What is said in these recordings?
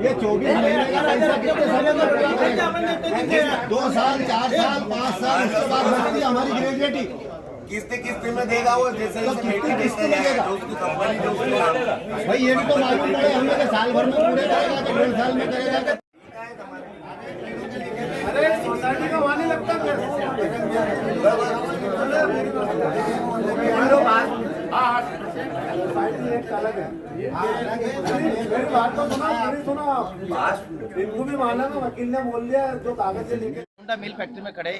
ये 24 महीने का पैसा कितने समय में पूरा करेगा? 2 साल 4 साल 5 साल उसके बाद बढ़ती है हमारी ग्रेजुएटी। किस्त में देगा वो, जैसे किस्त में देगा कंपनी जो भाई, ये भी तो मालूम पड़े हमें कि साल भर में पूरे करेगा कि 1.5 साल में करेगा। अरे सोसाइटी का वहाँ नहीं लगता इनको भी माना ना, वकील ने बोल दिया जो कागज से लेके मिल फैक्ट्री में खड़े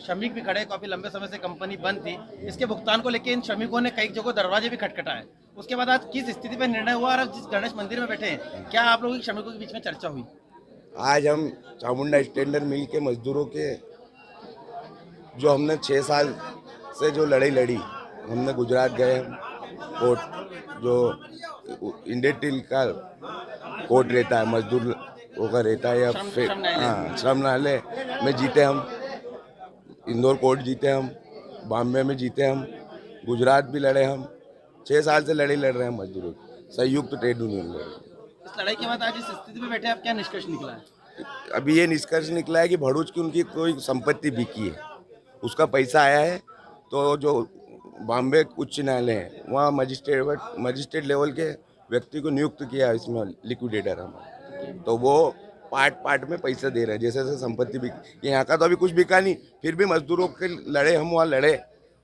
श्रमिक भी खड़े, काफी लंबे समय से कंपनी बंद थी। इसके भुगतान को लेकर इन श्रमिकों ने कई जगह दरवाजे भी खटखटाए। उसके बाद आज किस स्थिति पर निर्णय हुआ और अब जिस गणेश मंदिर में बैठे हैं, क्या आप लोगों की श्रमिकों के बीच में चर्चा हुई? आज हम चामुंडा स्टैंडर्ड मिल के मजदूरों के जो हमने 6 साल से जो लड़ाई लड़ी, हमने गुजरात गए कोर्ट, जो इंडस्ट्रियल का कोर्ट रहता है मजदूरों का रहता है, या फिर श्रम न्यायालय में जीते हम, इंदौर कोर्ट जीते हम, बॉम्बे में जीते हम, गुजरात भी लड़े हम। 6 साल से लड़ाई लड़ रहे हैं मजदूरों की, संयुक्त ट्रेड यूनियन लड़। इस लड़ाई के बाद आज इस स्थिति में बैठे आप, क्या निष्कर्ष निकला है? अभी ये निष्कर्ष निकला है कि भरूच की उनकी कोई संपत्ति बिकी है, उसका पैसा आया है, तो जो बॉम्बे उच्च न्यायालय है वहाँ मजिस्ट्रेट लेवल के व्यक्ति को नियुक्त किया इसमें लिक्विडेटर हमारे, तो वो पार्ट में पैसे दे रहे हैं जैसे जैसे संपत्ति बिकी। यहाँ का तो अभी कुछ बिका नहीं, फिर भी मजदूरों के लड़े हम वहाँ लड़े,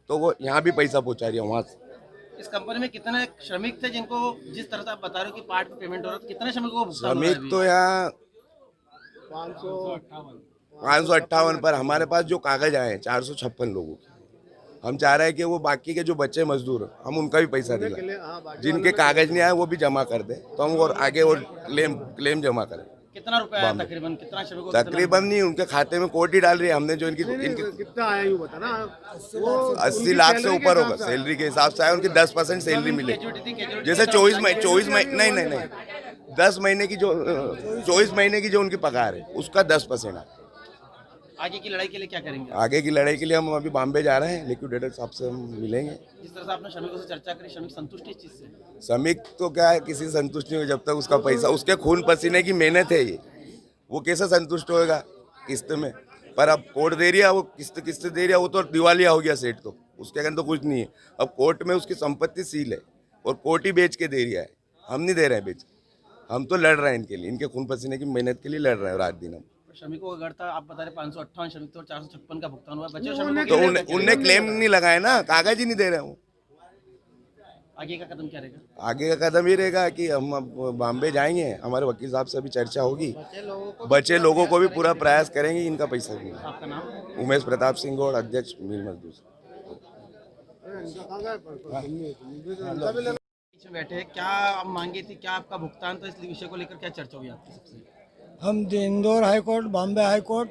तो वो यहाँ भी पैसा पहुँचा रही है वहाँ से। इस कंपनी में कितने श्रमिक थे जिनको जिस तरह से आप बता रहे हो कि पार्ट में पेमेंट हो रहा था, कितने श्रमिकों को भुगतान हो रहा है श्रमिक तो यहाँ 558 पर हमारे पास जो कागज आए हैं 456 लोगों के। हम चाह रहे हैं कि वो बाकी के जो बच्चे मजदूर हम उनका भी पैसा दिला, जिनके कागज नहीं आए वो भी जमा कर दे, तो हम और आगे और क्लेम जमा करें। कितना रुपया आया तकरीबन, कितना श्रमिकों को? तकरीबन नहीं, उनके खाते में कोर्ट ही डाल रही है हमने, जो इनकी कितना आया ये बता ना, 80 लाख से ऊपर होगा सैलरी के हिसाब से आया, उनकी 10% सैलरी मिलेगी। जैसे 24 महीने नहीं 10 महीने की जो 24 महीने की जो उनकी पगार है उसका 10% है। आगे की लड़ाई के लिए क्या करेंगे? आगे की लड़ाई के लिए हम अभी बॉम्बे जा रहे हैं, लिक्विडेटर साहब से हम मिलेंगे। जिस तरह से आपने श्रमिकों से चर्चा करी, श्रमिक संतुष्ट है इस चीज से? श्रमिक तो क्या है, किसी संतुष्ट नहीं हो जब तक उसका पैसा, उसके खून पसीने की मेहनत है ये, वो कैसे संतुष्ट होएगा किस्त में? पर अब कोर्ट दे रही है, वो किस्त दे रही है, वो तो दिवालिया हो गया सेठ, तो उसके अंदर तो कुछ नहीं है। अब कोर्ट में उसकी संपत्ति सील है और कोर्ट ही बेच के दे रही है, हम नहीं दे रहे हैं बेच, हम तो लड़ रहे हैं इनके लिए, इनके खून पसीने की मेहनत के लिए लड़ रहे हैं रात दिन हम। श्रमिकों का गढ़ था, आप बता रहे 558 श्रमिक थे और 456 का भुगतान हुआ, बचे तो उनने क्लेम नहीं लगाया ना, कागज ही नहीं दे रहे हूँ। आगे का कदम क्या रहेगा? आगे का कदम ये रहेगा कि हम अब बॉम्बे जाएंगे, हमारे वकील साहब से अभी चर्चा होगी, बचे लोगों को भी पूरा प्रयास करेंगे इनका पैसा भी। आपका नाम? उमेश प्रताप सिंह गौड़, अध्यक्ष मिल मजदूर। बैठे, क्या मांगे थी, क्या आपका भुगतान था, इस विषय को लेकर क्या चर्चा हुई आपकी सबसे? हम Indore high court, Bombay high court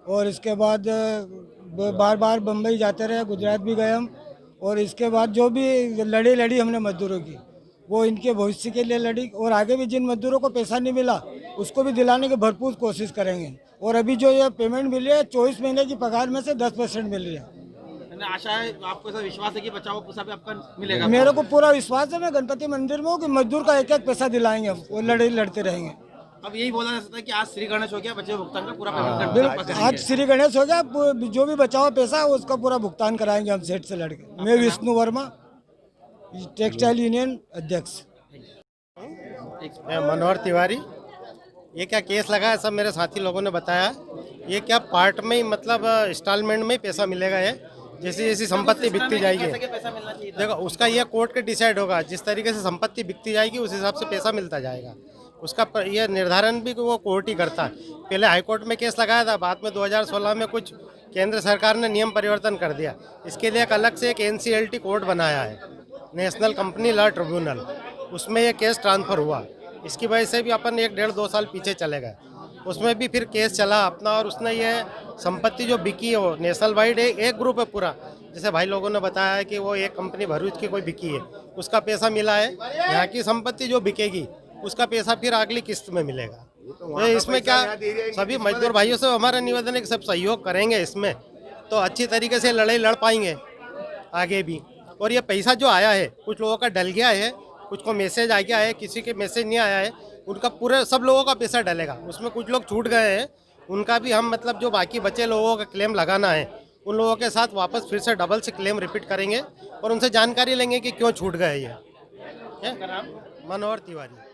और इसके बाद बार बार बम्बई जाते रहे, गुजरात भी गए हम, और इसके बाद जो भी लड़ी हमने मजदूरों की, वो इनके भविष्य के लिए लड़ी, और आगे भी जिन मजदूरों को पैसा नहीं मिला उसको भी दिलाने की भरपूर कोशिश करेंगे। और अभी जो ये पेमेंट मिली है 24 महीने की पगार में से 10% मिल रही है। आशा है, आपको ऐसा विश्वास है कि बचाओ पैसा भी आपका मिलेगा? मेरे को पूरा विश्वास है, मैं गणपति मंदिर में हूँ कि मजदूर का एक पैसा दिलाएंगे हम, वो लड़ाई लड़ते रहेंगे। अब यही बोला जा सकता है कि आज श्री गणेश हो गया, बचे भुगतान का पूरा बिल्कुल, आज श्री गणेश हो गया, जो भी बचा हुआ पैसा उसका पूरा भुगतान कराएंगे हम सेठ से लड़के। मैं विष्णु वर्मा, टेक्सटाइल यूनियन अध्यक्ष। मनोहर तिवारी। ये क्या केस लगा है, सब मेरे साथी लोगों ने बताया। ये क्या पार्ट में ही, मतलब इंस्टॉलमेंट में पैसा मिलेगा है, जैसी जैसी संपत्ति बिकती जाएगी। देखो, उसका ये कोर्ट के डिसाइड होगा, जिस तरीके से संपत्ति बिकती जाएगी उस हिसाब से पैसा मिलता जाएगा। उसका ये निर्धारण भी वो कोर्ट ही करता है। पहले हाईकोर्ट में केस लगाया था, बाद में 2016 में कुछ केंद्र सरकार ने नियम परिवर्तन कर दिया। इसके लिए एक अलग से एक NCLT कोर्ट बनाया है, नेशनल कंपनी लॉ ट्रिब्यूनल, उसमें ये केस ट्रांसफ़र हुआ। इसकी वजह से भी अपन 1-1.5-2 साल पीछे चले गए। उसमें भी फिर केस चला अपना, और उसने ये संपत्ति जो बिकी है वो नेशनल वाइड एक ग्रुप है पूरा, जैसे भाई लोगों ने बताया है कि वो एक कंपनी भरूच की कोई बिकी है, उसका पैसा मिला है। यहाँ की संपत्ति जो बिकेगी उसका पैसा फिर अगली किस्त में मिलेगा। तो इसमें क्या, सभी मजदूर भाइयों से हमारा निवेदन है कि सब सहयोग करेंगे इसमें, तो अच्छी तरीके से लड़ाई लड़ पाएंगे आगे भी। और ये पैसा जो आया है कुछ लोगों का डल गया है, कुछ को मैसेज आ गया है, किसी के मैसेज नहीं आया है, उनका पूरे सब लोगों का पैसा डलेगा। उसमें कुछ लोग छूट गए हैं, उनका भी हम मतलब जो बाकी बचे लोगों का क्लेम लगाना है उन लोगों के साथ वापस फिर से डबल से क्लेम रिपीट करेंगे और उनसे जानकारी लेंगे कि क्यों छूट गए ये। मनोहर तिवारी।